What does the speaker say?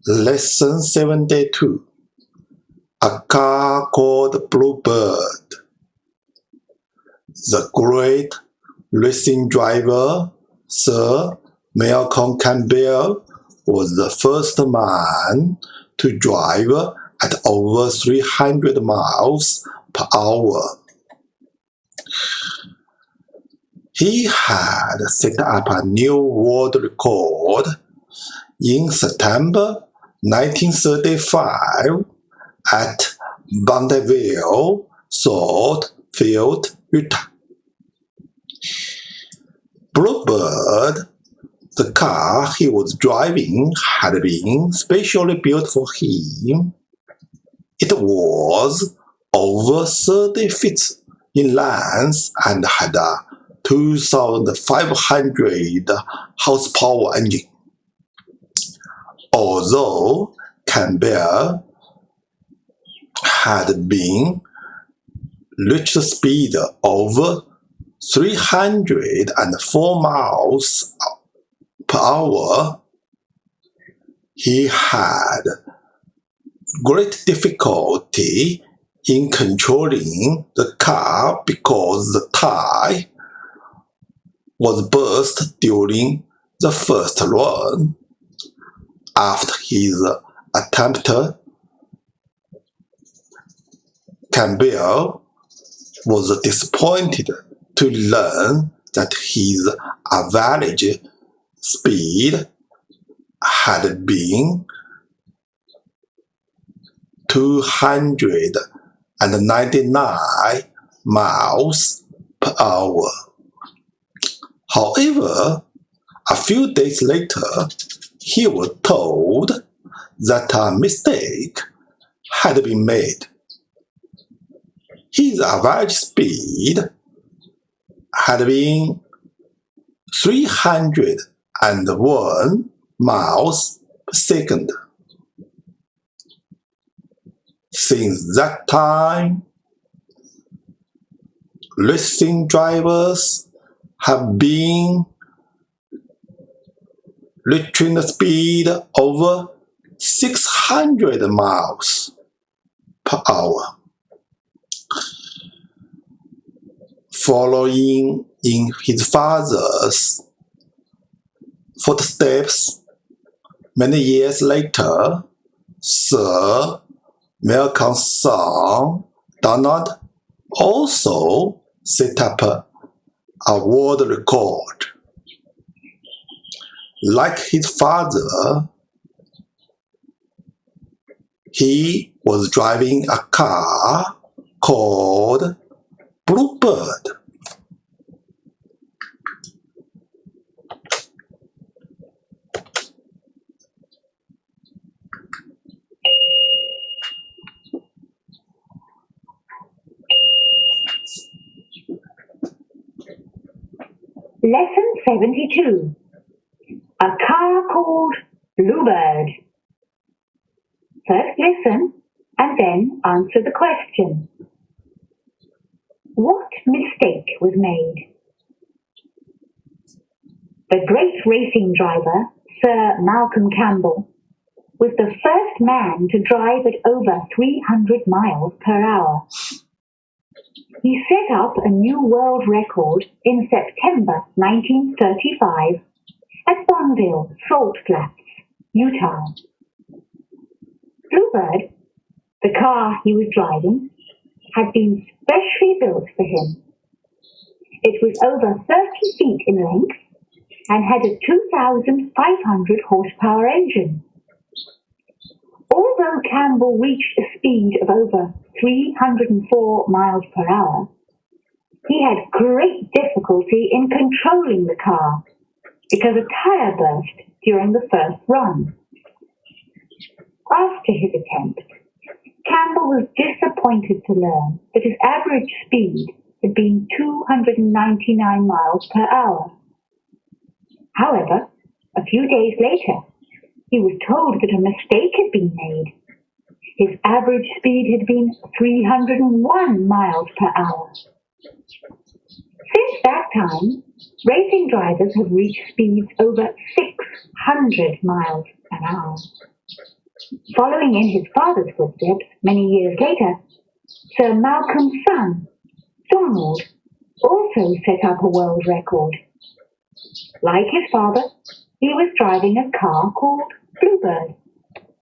Lesson 72. A car called Bluebird. The great racing driver, Sir Malcolm Campbell, was the first man to drive at over 300 miles per hour. He had set up a new world record in September 1935 at Bonneville Salt Flats, Utah. Bluebird, the car he was driving, had been specially built for him. It was over 30 feet in length and had a 2,500 horsepower engine. Although Campbell had been reached a speed over 304 miles per hour, he had great difficulty in controlling the car because the tyre was burst during the first run. After his attempt, Campbell was disappointed to learn that his average speed had been 299 miles per hour. However, a few days later, he was told that a mistake had been made. His average speed had been 301 miles per second. Since that time, racing drivers have been reaching a speed over 600 miles per hour. Following in his father's footsteps, many years later, Sir Malcolm's son, Donald, also set up a world record. Like his father, he was driving a car called Bluebird. Lesson 72. A car called Bluebird. First listen and then answer the question. What mistake was made? The great racing driver, Sir Malcolm Campbell, was the first man to drive at over 300 miles per hour. He set up a new world record in September 1935 at Bonneville Salt Flats, Utah. Bluebird, the car he was driving, had been specially built for him. It was over 30 feet in length and had a 2,500 horsepower engine. Although Campbell reached a speed of over 304 miles per hour, he had great difficulty in controlling the car because a tyre burst during the first run. After his attempt, Campbell was disappointed to learn that his average speed had been 299 miles per hour. However, a few days later, he was told that a mistake had been made. His average speed had been 301 miles per hour. Since that time, racing drivers have reached speeds over 600 miles an hour. Following in his father's footsteps many years later, Sir Malcolm's son, Donald, also set up a world record. Like his father, he was driving a car called Bluebird.